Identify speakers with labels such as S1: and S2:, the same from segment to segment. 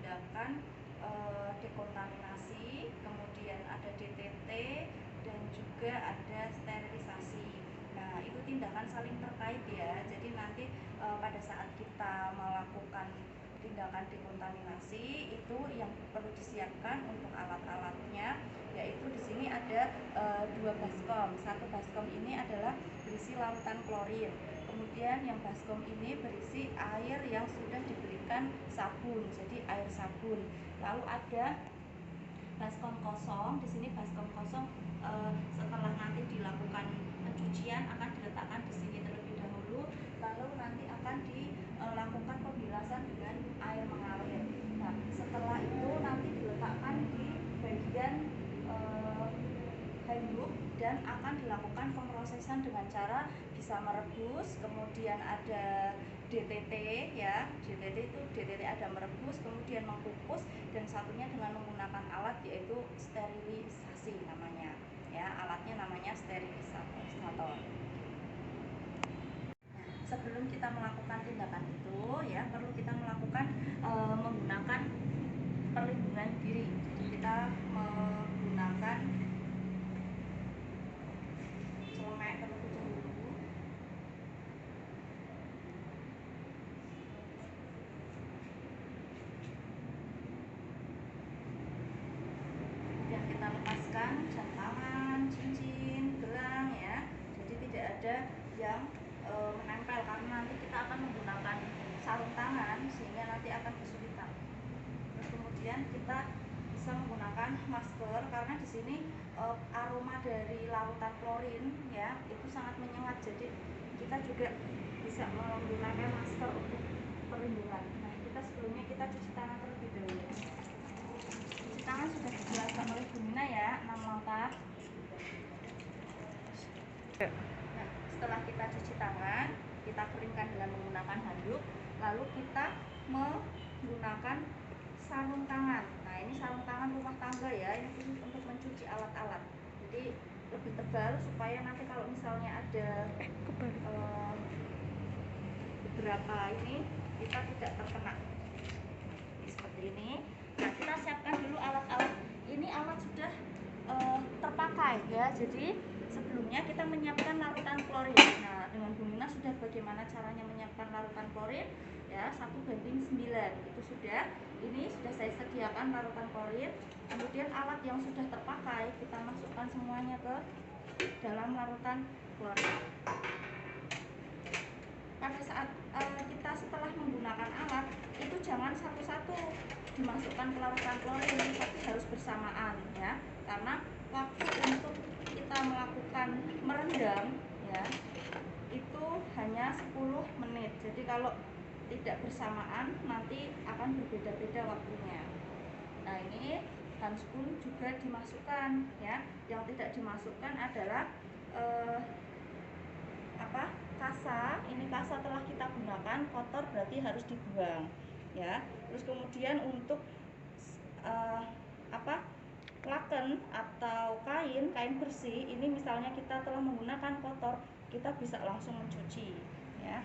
S1: tindakan dekontaminasi, kemudian ada DTT, dan juga ada sterilisasi. Nah, itu tindakan saling terkait ya. Jadi nanti pada saat kita melakukan tindakan dekontaminasi itu yang perlu disiapkan untuk alat-alatnya, yaitu di sini ada 2 baskom. Satu baskom ini adalah berisi larutan klorin. Kemudian yang baskom ini berisi air yang sudah diberikan sabun, jadi air sabun. Lalu ada baskom kosong. Di sini baskom kosong setelah nanti dilakukan pencucian akan diletakkan di sini terlebih dahulu, lalu nanti akan dilakukan pembilasan dengan air mengalir. Nah, setelah itu nanti diletakkan di bagian handuk dan akan dilakukan pemrosesan dengan cara bisa merebus, kemudian ada DTT ya. DTT ada merebus, kemudian mengukus, dan satunya dengan menggunakan alat yaitu sterilisasi namanya. Ya, alatnya namanya sterilisator. Sebelum kita melakukan tindakan itu ya, perlu kita melakukan menggunakan perlindungan diri. Jadi kita menggunakan celemek terlebih dahulu. Kemudian kita lepaskan jam tangan, cincin, gelang ya. Jadi tidak ada yang menempel karena nanti kita akan menggunakan sarung tangan sehingga nanti akan kesulitan. Terus kemudian kita bisa menggunakan masker karena di sini aroma dari larutan klorin ya itu sangat menyengat, jadi kita juga bisa menggunakan masker untuk perlindungan. Nah, sebelumnya kita cuci tangan terlebih dahulu. Cuci tangan sudah dijelaskan oleh Bu Nina ya, 6 langkah. Nah, setelah kita cuci tangan, kita keringkan dengan menggunakan handuk, lalu kita menggunakan sarung tangan. Nah, ini sarung tangan rumah tangga ya, ini khusus untuk mencuci alat-alat. Jadi lebih tebal supaya nanti kalau misalnya ada beberapa ini kita tidak terkena. Ini seperti ini. Nah, kita siapkan dulu alat-alat. Ini alat sudah terpakai ya. Jadi sebelumnya kita menyiapkan larutan klorin. Nah, dengan Bu Nina sudah bagaimana caranya menyiapkan larutan klorin ya, 1:9 itu sudah. Ini sudah saya sediakan larutan klorin. Kemudian alat yang sudah terpakai kita masukkan semuanya ke dalam larutan klorin. Pada saat kita setelah menggunakan alat itu jangan satu-satu dimasukkan ke larutan klorin, tapi harus bersamaan ya, karena waktu untuk kita melakukan merendam ya itu hanya 10 menit. Jadi kalau tidak bersamaan nanti akan berbeda-beda waktunya. Nah, ini handspun juga dimasukkan ya. Yang tidak dimasukkan adalah kasa. Ini kasa telah kita gunakan kotor berarti harus dibuang ya. Terus kemudian untuk laken atau kain bersih, ini misalnya kita telah menggunakan kotor, kita bisa langsung mencuci ya.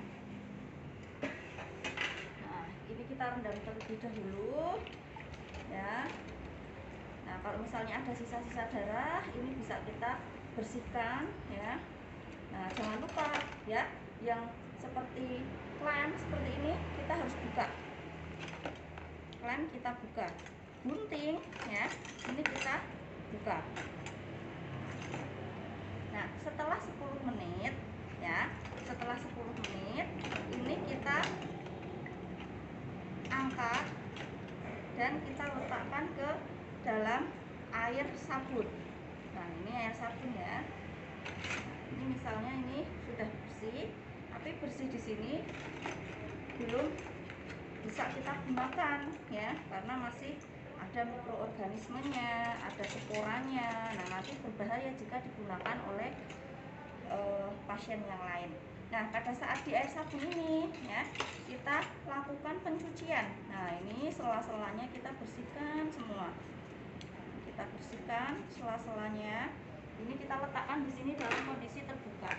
S1: Nah, ini kita rendam terlebih dahulu ya. Nah, kalau misalnya ada sisa-sisa darah, ini bisa kita bersihkan ya. Nah, jangan lupa ya, yang seperti lem seperti ini kita harus buka. Lem kita buka. Gunting ya, ini kita buka. Nah, setelah 10 menit ya, ini kita angkat dan kita letakkan ke dalam air sabun. Nah, ini air sabun ya. Ini misalnya ini sudah bersih, tapi bersih di sini belum bisa kita gunakan ya, karena masih ada mikroorganismenya, ada sporanya. Nah, nanti berbahaya jika digunakan oleh pasien yang lain. Nah, pada saat di air sabun ini ya, kita lakukan pencucian. Nah, ini sela-selanya kita bersihkan semua. Kita bersihkan sela-selanya. Ini kita letakkan di sini dalam kondisi terbuka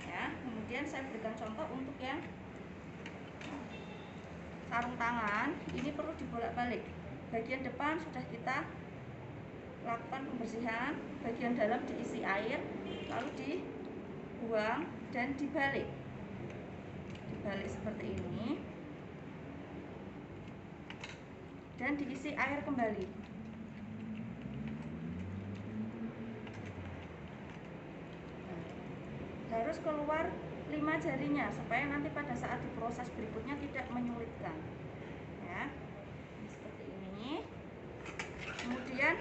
S1: ya. Kemudian saya berikan contoh untuk yang sarung tangan ini perlu dibolak-balik. Bagian depan sudah kita lakukan pembersihan, bagian dalam diisi air, lalu dibuang dan dibalik seperti ini, dan diisi air kembali. Harus keluar 5 jarinya supaya nanti pada saat diproses berikutnya tidak menyulitkan ya. Seperti ini. Kemudian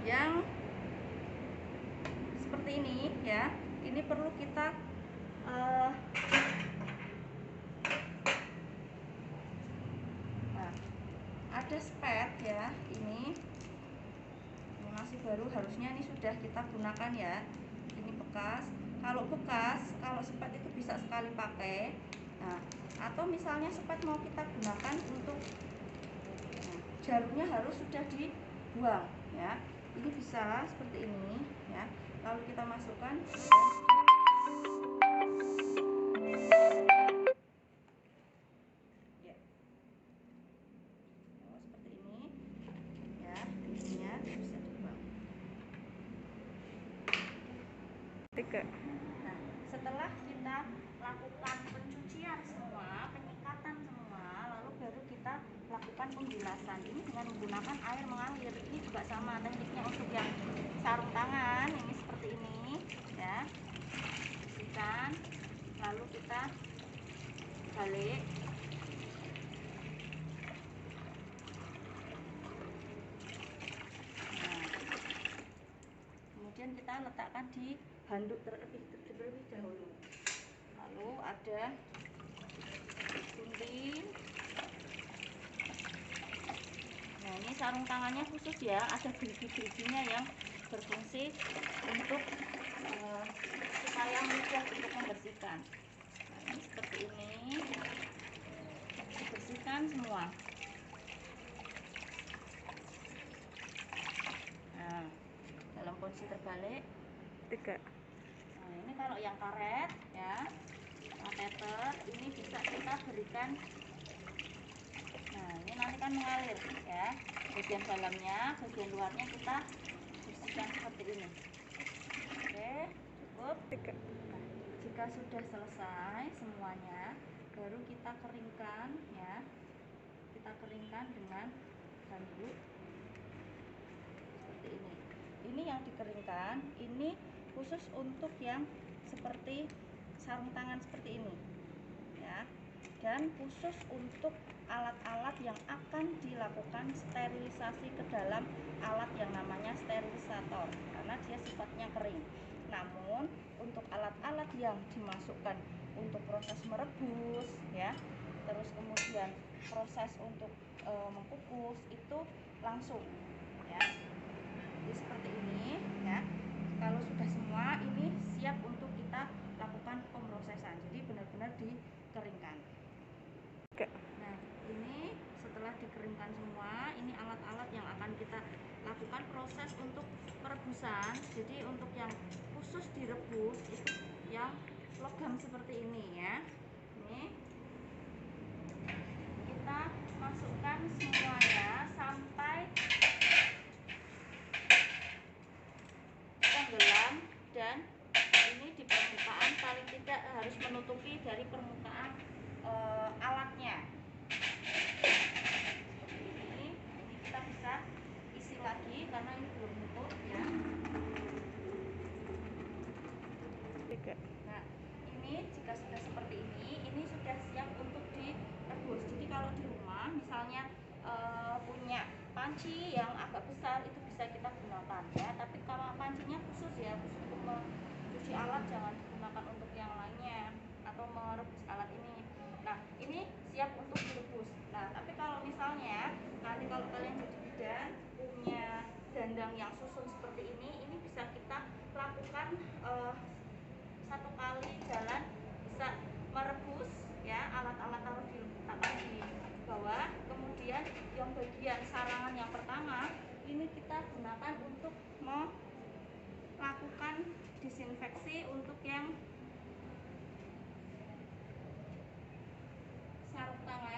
S1: yang seperti ini ya, ini perlu kita ada spet ya, ini masih baru, harusnya ini sudah kita gunakan ya. Ini bekas. Kalau bekas, kalau spet itu bisa sekali pakai. Nah, atau misalnya spet mau kita gunakan untuk jarumnya harus sudah dibuang ya. Ini bisa seperti ini ya. Lalu kita masukkan ya. Seperti ini ya, isinya bisa dibuang. Nah, setelah kita lakukan pencucian semua, penyikatan semua, lalu baru kita lakukan pembilasan. Ini dengan menggunakan air mengalir. Ini juga sama tekniknya untuk yang sarung tangan. Ini seperti ini ya, bersihkan, lalu kita balik. Nah, kemudian kita letakkan di handuk terlebih dahulu. Lalu ada gunting. Nah, ini sarung tangannya khusus ya, ada gerigi-geriginya yang berfungsi untuk supaya mudah untuk membersihkan. Nah, ini seperti ini, dibersihkan semua. Nah, dalam posisi terbalik. Nah, ini kalau yang karet ya, kateter, ini bisa kita berikan. Nah, ini nanti kan mengalir ya, bagian dalamnya, bagian luarnya kita bersihkan seperti ini. Oke, cukup. Nah, jika sudah selesai semuanya, baru kita keringkan ya. Kita keringkan dengan handuk seperti ini. Ini yang dikeringkan, ini khusus untuk yang seperti sarung tangan seperti ini ya, dan khusus untuk alat-alat yang akan dilakukan sterilisasi ke dalam alat yang namanya sterilisator, karena dia sifatnya kering. Namun untuk alat-alat yang dimasukkan untuk proses merebus ya, terus kemudian proses untuk mengukus itu langsung ya. Jadi seperti ini ya. Kalau sudah semua, ini siap untuk kita lakukan pemrosesan. Jadi benar-benar dikeringkan. Nah, ini setelah dikeringkan semua, ini alat-alat yang akan kita lakukan proses untuk perebusan. Jadi untuk yang khusus direbus itu yang logam seperti ini ya. Ini kita masukkan semuanya sampai tenggelam, dan ini di permukaan paling tidak harus menutupi dari permukaan alatnya. Ini kita bisa isi lagi karena ini belum nutup ya. Nah, ini jika sudah seperti ini sudah siap untuk direbus. Jadi kalau di rumah misalnya punya panci yang agak besar, itu bisa kita gunakan ya. Tapi kalau pancinya khusus ya, khusus untuk mencuci alat, jangan digunakan untuk yang lainnya atau merebus alat ini. Nah, ini siap untuk direbus. Nah, tapi kalau misalnya nanti kalau kalian jadi bidan punya dandang yang susun seperti ini bisa kita lakukan satu kali jalan bisa merebus ya, alat-alat harus diletakkan di bawah. Kemudian yang bagian sarangan yang pertama ini kita gunakan untuk melakukan disinfeksi untuk yang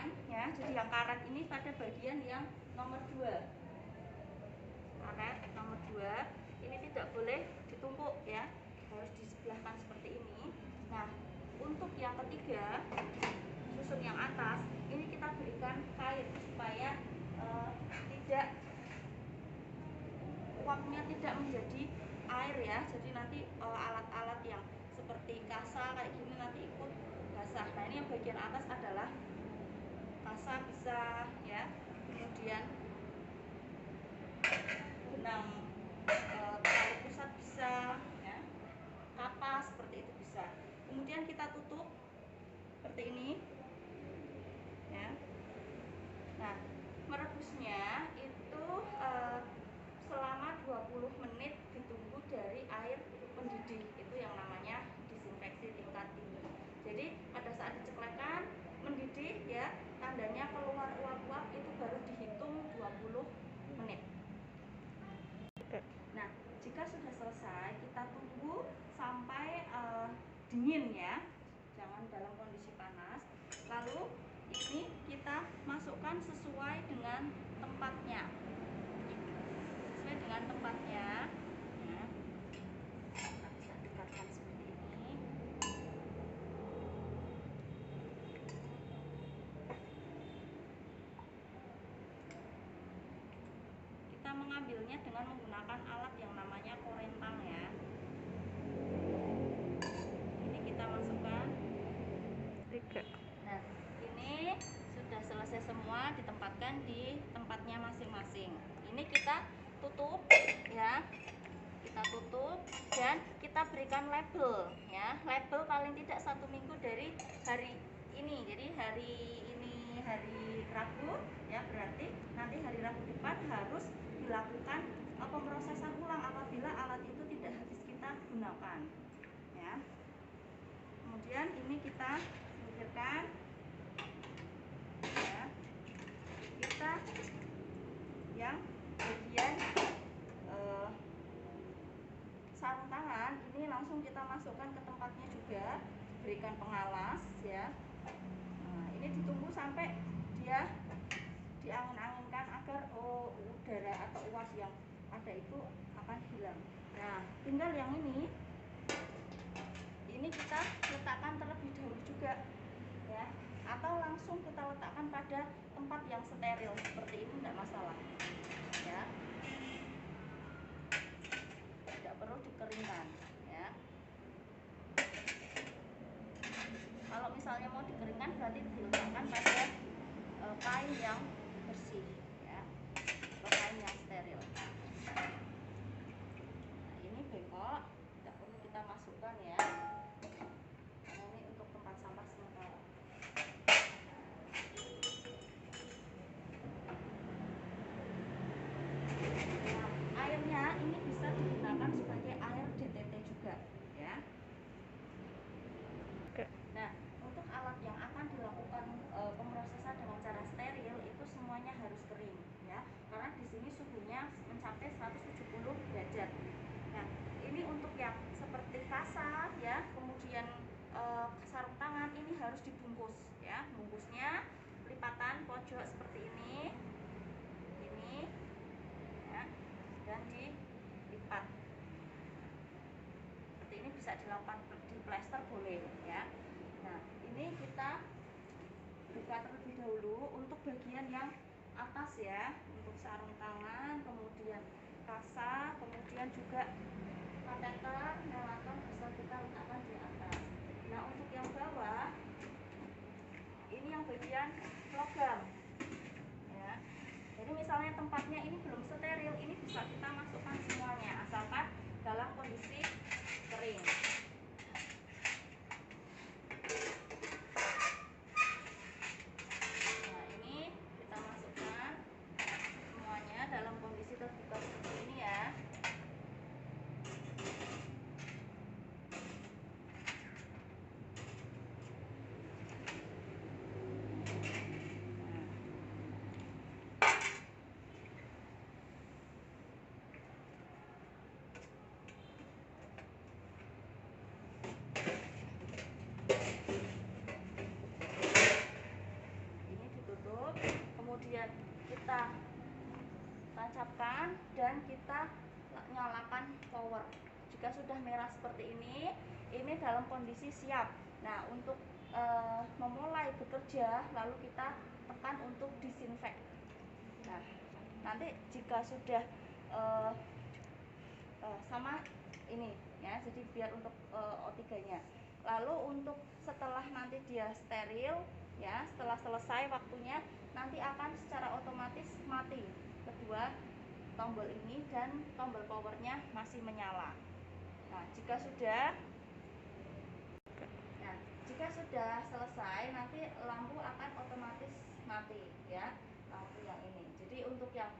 S1: masukkan ya. Jadi yang karet ini pada bagian yang nomor 2. Karet nomor 2 ini tidak boleh ditumpuk ya, harus disebelahkan seperti ini. Nah, untuk yang ketiga, susun yang atas, ini kita berikan kain supaya tidak uapnya tidak menjadi air ya. Jadi nanti alat-alat yang seperti kasa kayak gini nanti ikut basah. Nah, ini yang bagian atas adalah kasa bisa ya, kemudian benang tali pusat bisa ya, kapas seperti itu bisa. Kemudian kita tutup seperti ini ya. Nah, merebusnya itu selama 20 menit ditunggu dari air mendidih, itu yang namanya disinfeksi tingkat tinggi. Jadi pada saat diceklekan mendidih ya, tandanya keluar uap-uap, itu baru dihitung 20 menit. Nah, jika sudah selesai kita tunggu sampai dingin ya, jangan dalam kondisi panas. Lalu ini kita masukkan sesuai dengan tempatnya, sesuai dengan tempatnya ya. Kita bisa dekatkan seperti ini. Kita mengambilnya dengan menggunakan alat yang namanya korentang ya. Ini kita masukkan 3. Nah, ini sudah selesai semua, ditempatkan di tempatnya masing-masing. Ini kita tutup ya, kita tutup dan kita berikan label ya. Label paling tidak 1 minggu dari hari ini. Jadi hari ini hari Rabu ya, berarti nanti hari Rabu depan harus dilakukan pemrosesan ulang apabila alat itu tidak habis kita gunakan ya. Kemudian ini kita singkirkan ya. Kita yang bagian sarung tangan ini langsung kita masukkan ke tempatnya juga, berikan pengalas ya. Nah, ini ditunggu sampai dia diangin-anginkan agar udara atau uap yang ada itu akan hilang. Nah, tinggal yang ini kita letakkan terlebih dahulu juga ya, atau langsung kita letakkan pada tempat yang steril seperti ini, tidak masalah ya, tidak perlu dikeringkan ya. Kalau misalnya mau dikeringkan berarti diletakkan pada kain yang bersih ya, atau kain yang steril. Nah, ini bengkok tidak perlu kita masukkan ya, karena ini untuk tempat sampah sementara. Nah, airnya ini bisa digunakan sebagai air DTT juga ya. Nah, untuk alat yang akan dilakukan pemrosesan dengan cara steril itu semuanya harus kering ya, karena di sini suhunya mencapai 170 derajat. Nah, ini untuk yang seperti kasa ya, kemudian sarung tangan ini harus dibungkus ya. Bungkusnya lipatan pojok seperti ini ya, dan dilipat seperti ini, bisa dilakukan di plester boleh ya. Nah, ini kita buka terlebih dahulu untuk bagian yang atas ya, untuk sarung tangan, kemudian kasa, kemudian juga kateter, melaton bisa kita letakkan di atas. Nah, untuk yang bawah ini yang bagian logam ya. Jadi misalnya tempatnya ini belum steril, ini bisa kita masukkan semuanya asalkan dalam kondisi kering. Nah, ini kita masukkan semuanya dalam kondisi terbuka seperti ini ya. nyalakan dan kita nyalakan power. Jika sudah merah seperti ini dalam kondisi siap. Nah, untuk memulai bekerja, lalu kita tekan untuk disinfect. Nah, nanti jika sudah sama ini ya, jadi biar untuk O3-nya. Lalu untuk setelah nanti dia steril ya, setelah selesai waktunya, nanti akan secara otomatis mati kedua tombol ini dan tombol powernya masih menyala. Nah, jika sudah selesai, nanti lampu akan otomatis mati ya, lampu yang ini. Jadi untuk yang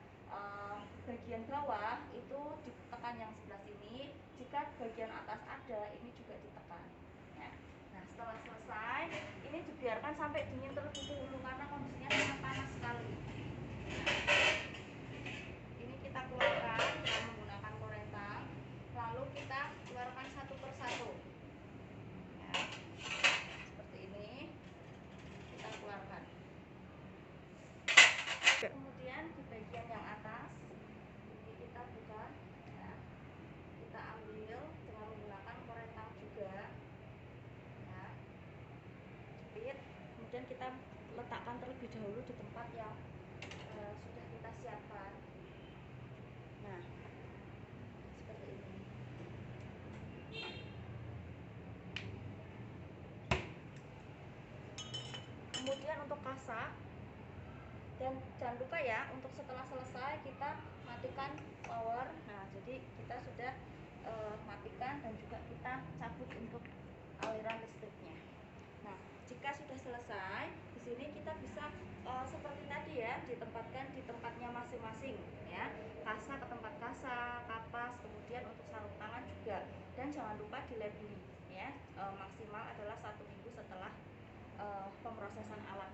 S1: bagian bawah itu ditekan yang sebelah sini, jika bagian atas ada ini juga ditekan ya. Nah, setelah selesai ini dibiarkan sampai dingin terlebih dahulu karena kondisinya sangat panas sekali. Ini kita keluarkan dengan menggunakan korentang, lalu kita keluarkan satu persatu ya. Seperti ini kita keluarkan. Kemudian di bagian yang atas ini kita buka ya, kita ambil dengan menggunakan korentang juga ya, jepit, kemudian kita letakkan terlebih dahulu di tempat yang sudah kita siapkan. Nah, seperti ini. Kemudian untuk kasak, dan jangan lupa ya, untuk setelah selesai kita matikan power. Nah, jadi kita sudah matikan dan juga kita cabut untuk aliran listriknya. Nah, jika sudah selesai, di sini kita bisa seperti tadi ya, ditempatkan di tempatnya masing-masing ya. Kasa ke tempat kasa, kapas, kemudian untuk sarung tangan juga. Dan jangan lupa dilabeli ya, maksimal adalah 1 minggu setelah pemrosesan alat